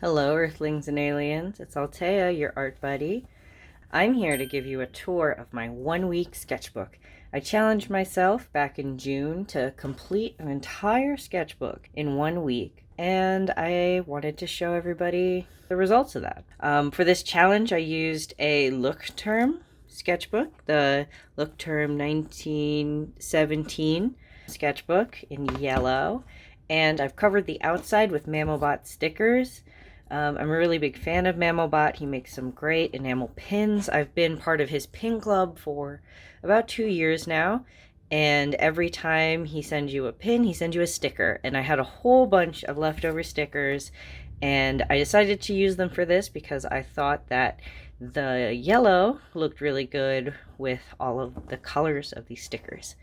Hello, Earthlings and Aliens. It's Altea, your art buddy. I'm here to give you a tour of my 1 week sketchbook. I challenged myself back in June to complete an entire sketchbook in 1 week, and I wanted to show everybody the results of that. For this challenge, I used a Look Term sketchbook, the Look Term 1917 sketchbook in yellow, and I've covered the outside with Mamobot stickers. I'm a really big fan of Mamobot. He makes some great enamel pins. I've been part of his pin club for about 2 years now, and every time he sends you a pin, he sends you a sticker. And I had a whole bunch of leftover stickers, and I decided to use them for this because I thought that the yellow looked really good with all of the colors of these stickers.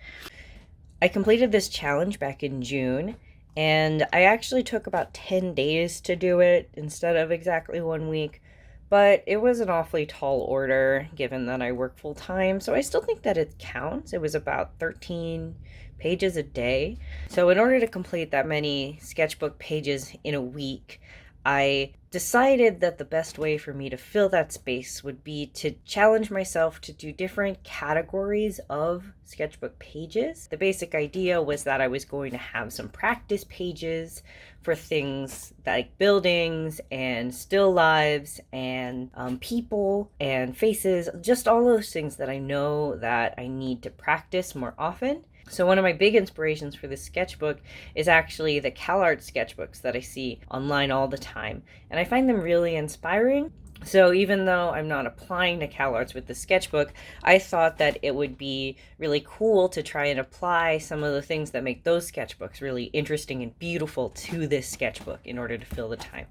I completed this challenge back in June, and I actually took about 10 days to do it instead of exactly 1 week, but it was an awfully tall order given that I work full time, so I still think that it counts. It was about 13 pages a day. So in order to complete that many sketchbook pages in a week, I decided that the best way for me to fill that space would be to challenge myself to do different categories of sketchbook pages. The basic idea was that I was going to have some practice pages for things like buildings and still lives and people and faces, just all those things that I know that I need to practice more often. So one of my big inspirations for this sketchbook is actually the CalArt sketchbooks that I see online all the time. And I find them really inspiring. So even though I'm not applying to CalArts with the sketchbook, I thought that it would be really cool to try and apply some of the things that make those sketchbooks really interesting and beautiful to this sketchbook in order to fill the time.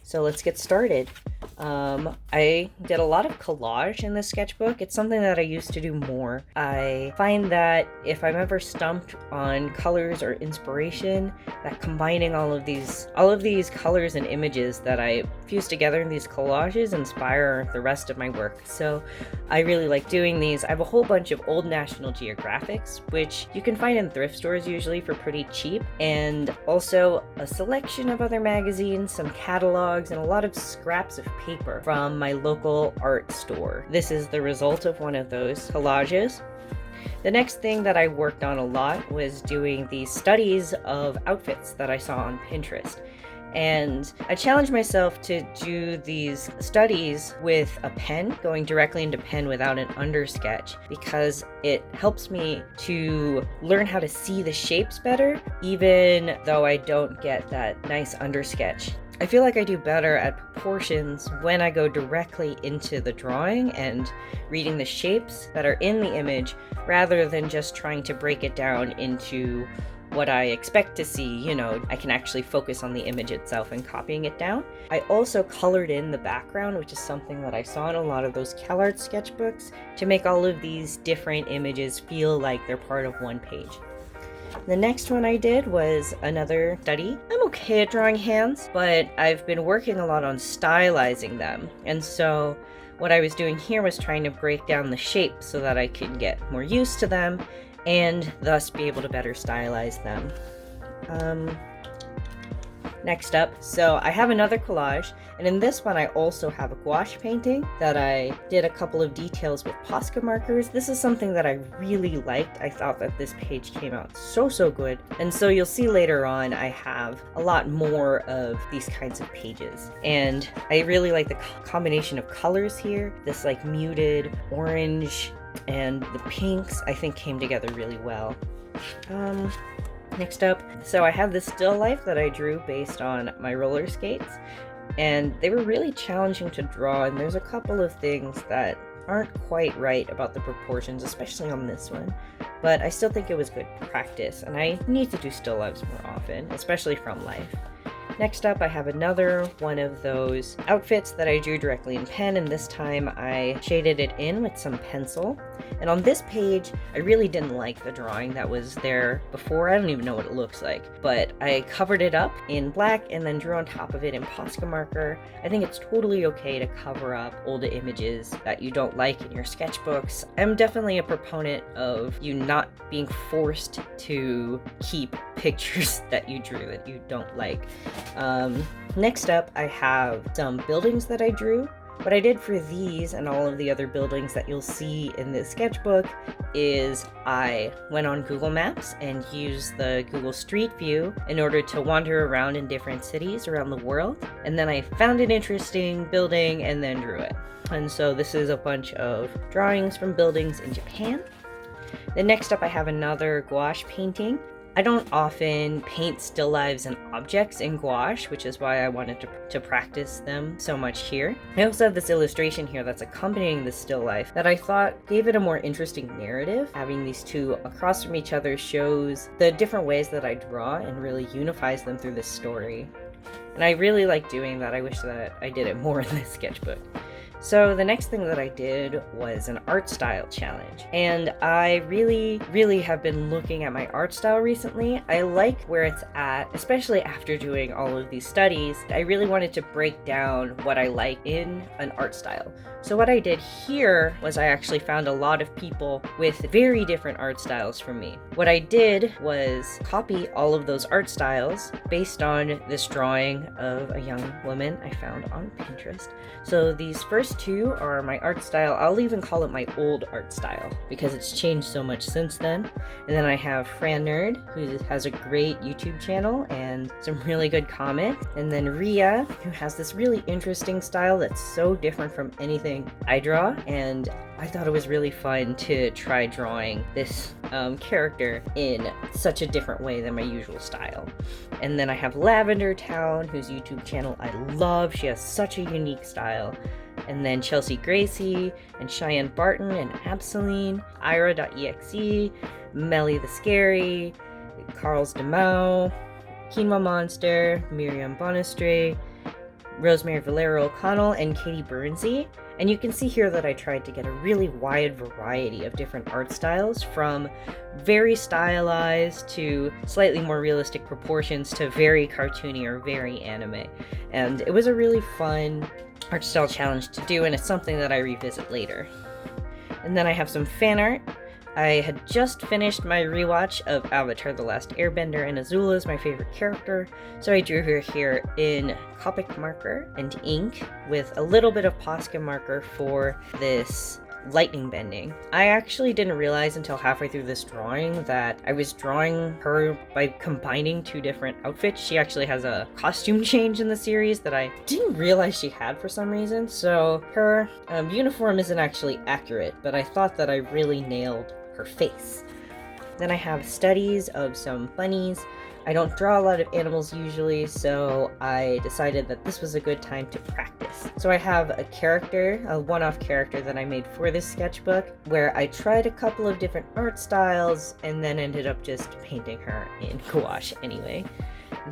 So let's get started. I did a lot of collage in this sketchbook. It's something that I used to do more. I find that if I'm ever stumped on colors or inspiration, that combining all of these colors and images that I fuse together in these collages inspire the rest of my work. So I really like doing these. I have a whole bunch of old National Geographics, which you can find in thrift stores usually for pretty cheap, and also a selection of other magazines, some catalogs, and a lot of scraps of paper from my local art store. This is the result of one of those collages. The next thing that I worked on a lot was doing these studies of outfits that I saw on Pinterest. And I challenged myself to do these studies with a pen, going directly into pen without an undersketch, because it helps me to learn how to see the shapes better, even though I don't get that nice undersketch. I feel like I do better at proportions when I go directly into the drawing and reading the shapes that are in the image rather than just trying to break it down into what I expect to see. I can actually focus on the image itself and copying it down. I also colored in the background, which is something that I saw in a lot of those CalArt sketchbooks, to make all of these different images feel like they're part of one page. The next one I did was another study. I'm okay at drawing hands, but I've been working a lot on stylizing them. And so what I was doing here was trying to break down the shape so that I could get more used to them and thus be able to better stylize them. Next up, so I have another collage, and in this one I also have a gouache painting that I did a couple of details with Posca markers. This is something that I really liked. I thought that this page came out so good, and so you'll see later on I have a lot more of these kinds of pages, and I really like the combination of colors here. This like muted orange and the pinks I think came together really well. Next up, so I have this still life that I drew based on my roller skates, and they were really challenging to draw, and there's a couple of things that aren't quite right about the proportions, especially on this one, but I still think it was good practice, and I need to do still lives more often, especially from life. Next up, I have another one of those outfits that I drew directly in pen, and this time I shaded it in with some pencil. And on this page, I really didn't like the drawing that was there before. I don't even know what it looks like, but I covered it up in black and then drew on top of it in Posca marker. I think it's totally okay to cover up old images that you don't like in your sketchbooks. I'm definitely a proponent of you not being forced to keep pictures that you drew that you don't like. Next up, I have some buildings that I drew. What I did for these and all of the other buildings that you'll see in this sketchbook is I went on Google Maps and used the Google Street View in order to wander around in different cities around the world. And then I found an interesting building and then drew it. And so this is a bunch of drawings from buildings in Japan. Then next up I have another gouache painting. I don't often paint still lifes and objects in gouache, which is why I wanted to practice them so much here. I also have this illustration here that's accompanying the still life that I thought gave it a more interesting narrative. Having these two across from each other shows the different ways that I draw and really unifies them through this story. And I really like doing that. I wish that I did it more in this sketchbook. So the next thing that I did was an art style challenge, and I really have been looking at my art style recently. I like where it's at, especially after doing all of these studies. I really wanted to break down what I like in an art style. So what I did here was I actually found a lot of people with very different art styles from me. What I did was copy all of those art styles based on this drawing of a young woman I found on Pinterest. So these first two are my art style. I'll even call it my old art style because it's changed so much since then. And then I have Fran Nerd, who has a great YouTube channel and some really good comics. And then Ria, who has this really interesting style that's so different from anything I draw. And I thought it was really fun to try drawing this character in such a different way than my usual style. And then I have Lavender Town, whose YouTube channel I love. She has such a unique style. And then Chelsea Gracie, and Cheyenne Barton, and Absoline, Ira.exe, Melly the Scary, Carl's Demau, Quinoa Monster, Miriam Bonestray, Rosemary Valero O'Connell, and Katie Burnsey. And you can see here that I tried to get a really wide variety of different art styles, from very stylized to slightly more realistic proportions to very cartoony or very anime. And it was a really fun art style challenge to do, and it's something that I revisit later. And then I have some fan art. I had just finished my rewatch of Avatar: The Last Airbender, and Azula is my favorite character, so I drew her here in Copic marker and ink with a little bit of Posca marker for this lightning bending. I actually didn't realize until halfway through this drawing that I was drawing her by combining two different outfits. She actually has a costume change in the series that I didn't realize she had for some reason, so her uniform isn't actually accurate, but I thought that I really nailed her face. Then I have studies of some bunnies. I don't draw a lot of animals usually, so I decided that this was a good time to practice. So I have a character, a one-off character that I made for this sketchbook, where I tried a couple of different art styles and then ended up just painting her in gouache anyway.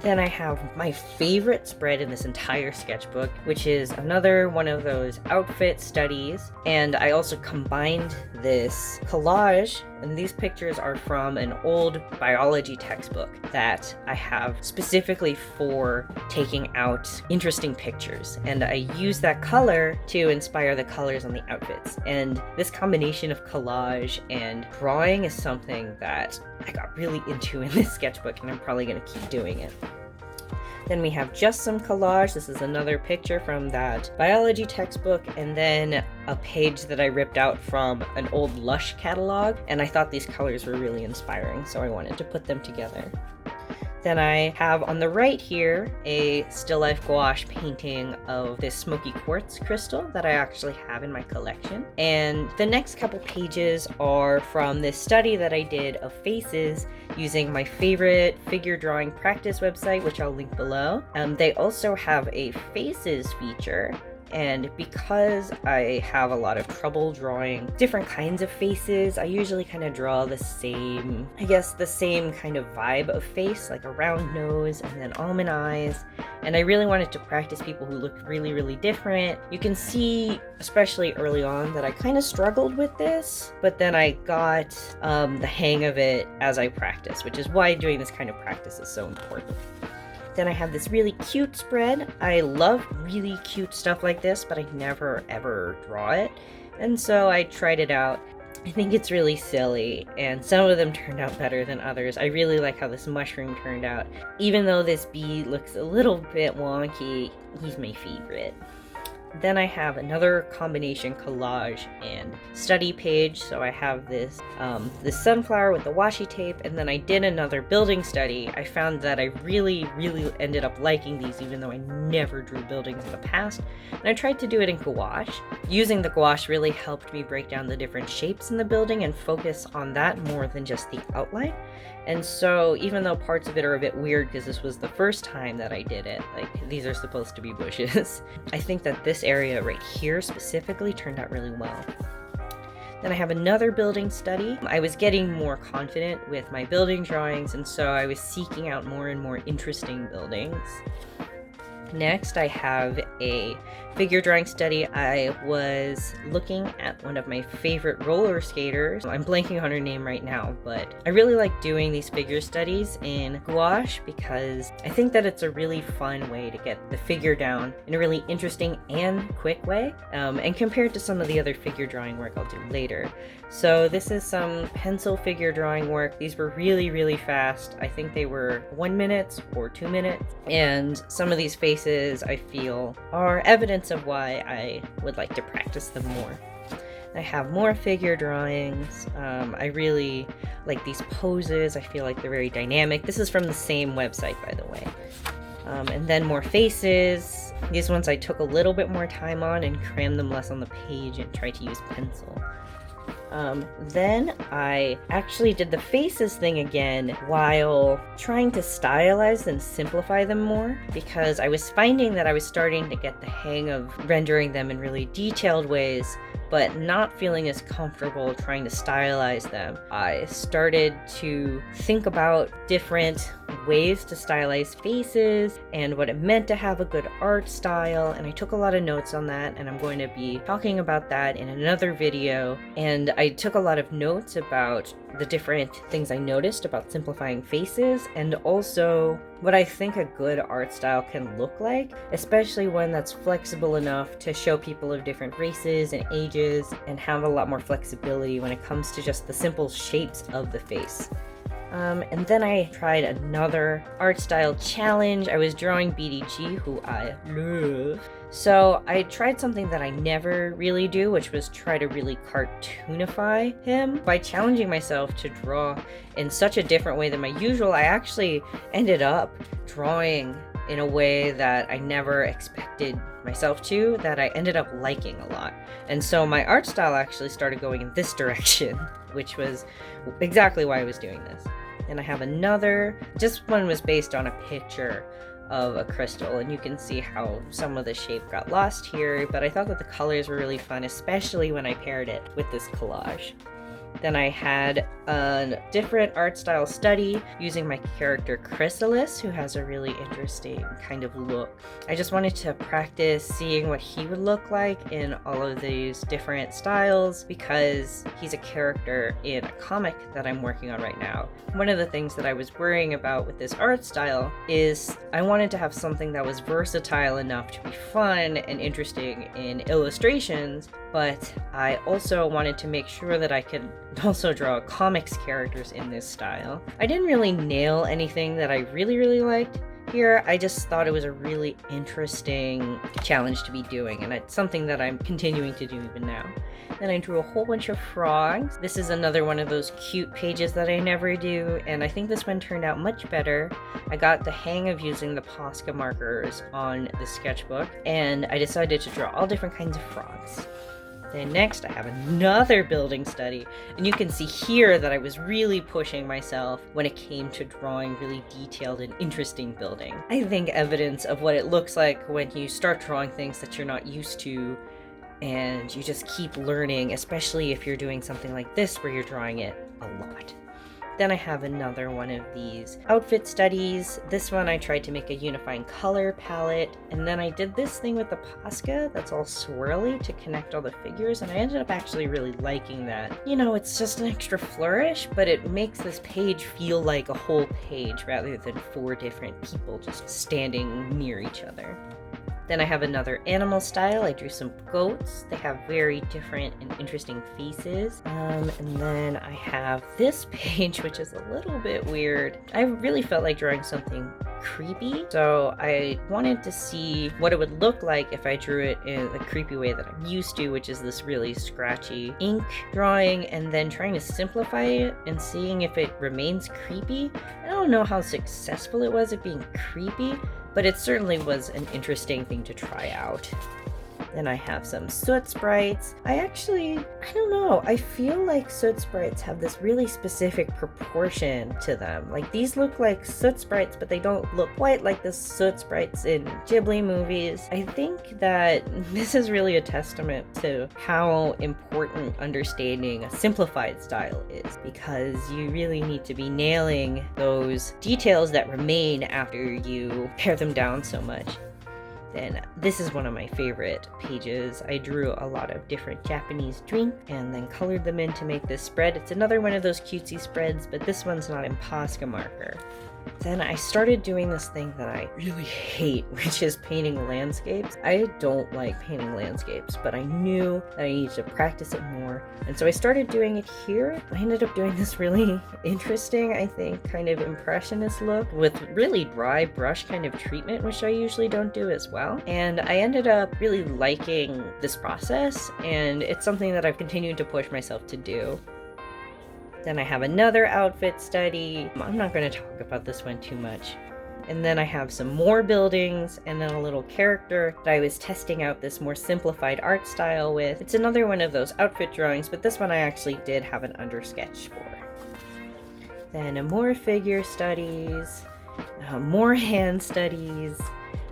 Then I have my favorite spread in this entire sketchbook, which is another one of those outfit studies. And I also combined this collage, and these pictures are from an old biology textbook that I have specifically for taking out interesting pictures. And I use that color to inspire the colors on the outfits. And this combination of collage and drawing is something that I got really into in this sketchbook, and I'm probably going to keep doing it. Then we have just some collage. This is another picture from that biology textbook, and then a page that I ripped out from an old Lush catalog, and I thought these colors were really inspiring, so I wanted to put them together. Then I have on the right here a still life gouache painting of this smoky quartz crystal that I actually have in my collection. And the next couple pages are from this study that I did of faces using my favorite figure drawing practice website, which I'll link below. They also have a faces feature. And because I have a lot of trouble drawing different kinds of faces, I usually kind of draw the same kind of vibe of face, like a round nose and then almond eyes. And I really wanted to practice people who look really, really different. You can see, especially early on, that I kind of struggled with this, but then I got the hang of it as I practiced, which is why doing this kind of practice is so important. Then I have this really cute spread. I love really cute stuff like this, but I never ever draw it. And so I tried it out. I think it's really silly, and some of them turned out better than others. I really like how this mushroom turned out. Even though this bee looks a little bit wonky, he's my favorite. Then I have another combination collage and study page. So I have this sunflower with the washi tape, and then I did another building study. I found that I really ended up liking these, even though I never drew buildings in the past. And I tried to do it in gouache. Using the gouache really helped me break down the different shapes in the building and focus on that more than just the outline. And so even though parts of it are a bit weird because this was the first time that I did it, like these are supposed to be bushes, I think that this area right here specifically turned out really well. Then I have another building study. I was getting more confident with my building drawings, and so I was seeking out more and more interesting buildings. Next, I have a figure drawing study. I was looking at one of my favorite roller skaters. I'm blanking on her name right now, but I really like doing these figure studies in gouache because I think that it's a really fun way to get the figure down in a really interesting and quick way, and compared to some of the other figure drawing work I'll do later. So this is some pencil figure drawing work. These were really fast. I think they were 1 minute or 2 minutes, and some of these faces I feel are evidence of why I would like to practice them more. I have more figure drawings. I really like these poses. I feel like they're very dynamic. This is from the same website, by the way. And then more faces. These ones I took a little bit more time on and crammed them less on the page and tried to use pencil. Then I actually did the faces thing again while trying to stylize and simplify them more, because I was finding that I was starting to get the hang of rendering them in really detailed ways, but not feeling as comfortable trying to stylize them. I started to think about different ways to stylize faces and what it meant to have a good art style, and I took a lot of notes on that, and I'm going to be talking about that in another video. And I took a lot of notes about the different things I noticed about simplifying faces, and also what I think a good art style can look like, especially one that's flexible enough to show people of different races and ages and have a lot more flexibility when it comes to just the simple shapes of the face. And then I tried another art style challenge. I was drawing BDG, who I love. So I tried something that I never really do, which was try to really cartoonify him. By challenging myself to draw in such a different way than my usual, I actually ended up drawing in a way that I never expected myself to, that I ended up liking a lot. And so my art style actually started going in this direction, which was exactly why I was doing this. And I have another, this one was based on a picture of a crystal, and you can see how some of the shape got lost here, but I thought that the colors were really fun, especially when I paired it with this collage. Then I had a different art style study using my character Chrysalis, who has a really interesting kind of look. I just wanted to practice seeing what he would look like in all of these different styles, because he's a character in a comic that I'm working on right now. One of the things that I was worrying about with this art style is I wanted to have something that was versatile enough to be fun and interesting in illustrations, but I also wanted to make sure that I could also draw comics characters in this style. I didn't really nail anything that I really liked here. I just thought it was a really interesting challenge to be doing, and it's something that I'm continuing to do even now. Then I drew a whole bunch of frogs. This is another one of those cute pages that I never do, and I think this one turned out much better. I got the hang of using the Posca markers on the sketchbook, and I decided to draw all different kinds of frogs. Then next I have another building study, and you can see here that I was really pushing myself when it came to drawing really detailed and interesting building. I think evidence of what it looks like when you start drawing things that you're not used to, and you just keep learning, especially if you're doing something like this where you're drawing it a lot. Then I have another one of these outfit studies. This one I tried to make a unifying color palette, and then I did this thing with the Posca that's all swirly to connect all the figures, and I ended up actually really liking that. You know, it's just an extra flourish, but it makes this page feel like a whole page rather than 4 different people just standing near each other. Then I have another animal style. I drew some goats. They have very different and interesting faces. And then I have this page, which is a little bit weird. I really felt like drawing something creepy, so I wanted to see what it would look like if I drew it in the creepy way that I'm used to, which is this really scratchy ink drawing, and then trying to simplify it and seeing if it remains creepy. I don't know how successful it was at being creepy, but it certainly was an interesting thing to try out. Then I have some soot sprites. I don't know, I feel like soot sprites have this really specific proportion to them. Like, these look like soot sprites, but they don't look quite like the soot sprites in Ghibli movies. I think that this is really a testament to how important understanding a simplified style is, because you really need to be nailing those details that remain after you pare them down so much. Then this is one of my favorite pages. I drew a lot of different Japanese drink and then colored them in to make this spread. It's another one of those cutesy spreads, but this one's not in Posca marker. Then I started doing this thing that I really hate, which is painting landscapes. I don't like painting landscapes, but I knew that I needed to practice it more. And so I started doing it here. I ended up doing this really interesting, I think, kind of impressionist look with really dry brush kind of treatment, which I usually don't do as well. And I ended up really liking this process, and it's something that I've continued to push myself to do. Then I have another outfit study. I'm not going to talk about this one too much. And then I have some more buildings and then a little character that I was testing out this more simplified art style with. It's another one of those outfit drawings, but this one I actually did have an under sketch for. Then more figure studies, more hand studies.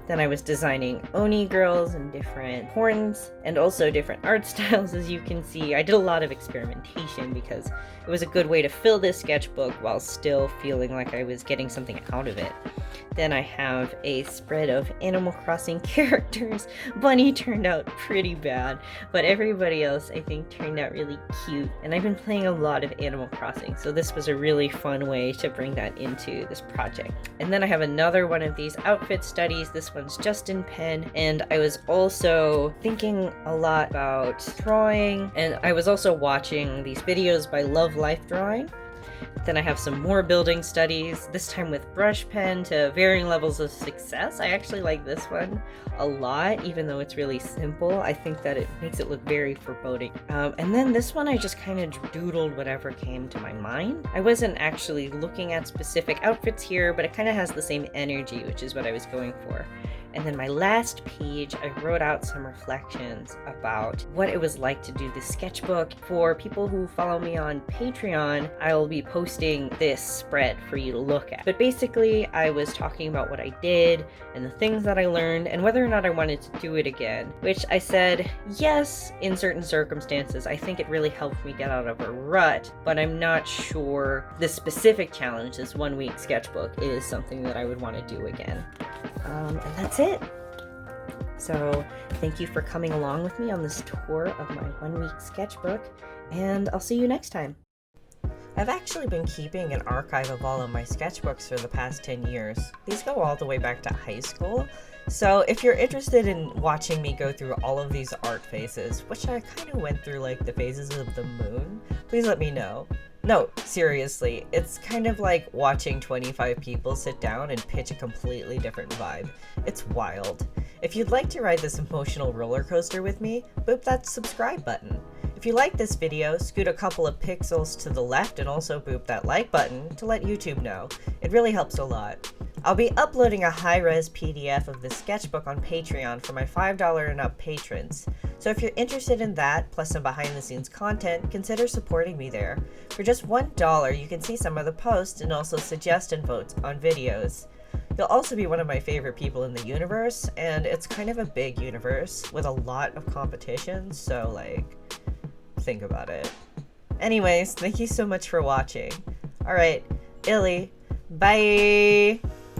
Then I was designing Oni girls and different horns and also different art styles, as you can see. I did a lot of experimentation because it was a good way to fill this sketchbook while still feeling like I was getting something out of it. Then I have a spread of Animal Crossing characters. Bunny turned out pretty bad, but everybody else I think turned out really cute. And I've been playing a lot of Animal Crossing, so this was a really fun way to bring that into this project. And then I have another one of these outfit studies. This one's just in pen, and I was also thinking a lot about drawing, and I was also watching these videos by Love Life Drawing. Then I have some more building studies, this time with brush pen to varying levels of success. I actually like this one a lot, even though it's really simple. I think that it makes it look very foreboding. And then this one I just kind of doodled whatever came to my mind. I wasn't actually looking at specific outfits here, but it kind of has the same energy, which is what I was going for. And then my last page, I wrote out some reflections about what it was like to do this sketchbook. For people who follow me on Patreon, I will be posting this spread for you to look at. But basically, I was talking about what I did and the things that I learned and whether or not I wanted to do it again, which I said, yes, in certain circumstances. I think it really helped me get out of a rut, but I'm not sure the specific challenge, this 1 week sketchbook, is something that I would want to do again. And that's it. So thank you for coming along with me on this tour of my 1 week sketchbook, and I'll see you next time. I've actually been keeping an archive of all of my sketchbooks for the past 10 years. These go all the way back to high school. So if you're interested in watching me go through all of these art phases, which I kind of went through like the phases of the moon, please let me know. No, seriously, it's kind of like watching 25 people sit down and pitch a completely different vibe. It's wild. If you'd like to ride this emotional roller coaster with me, boop that subscribe button. If you like this video, scoot a couple of pixels to the left and also boop that like button to let YouTube know. It really helps a lot. I'll be uploading a high-res PDF of this sketchbook on Patreon for my $5 and up patrons. So if you're interested in that, plus some behind-the-scenes content, consider supporting me there. For just $1, you can see some of the posts and also suggest and vote on videos. You'll also be one of my favorite people in the universe, and it's kind of a big universe with a lot of competition, so like, think about it. Anyways, thank you so much for watching. Alright, Illy, bye!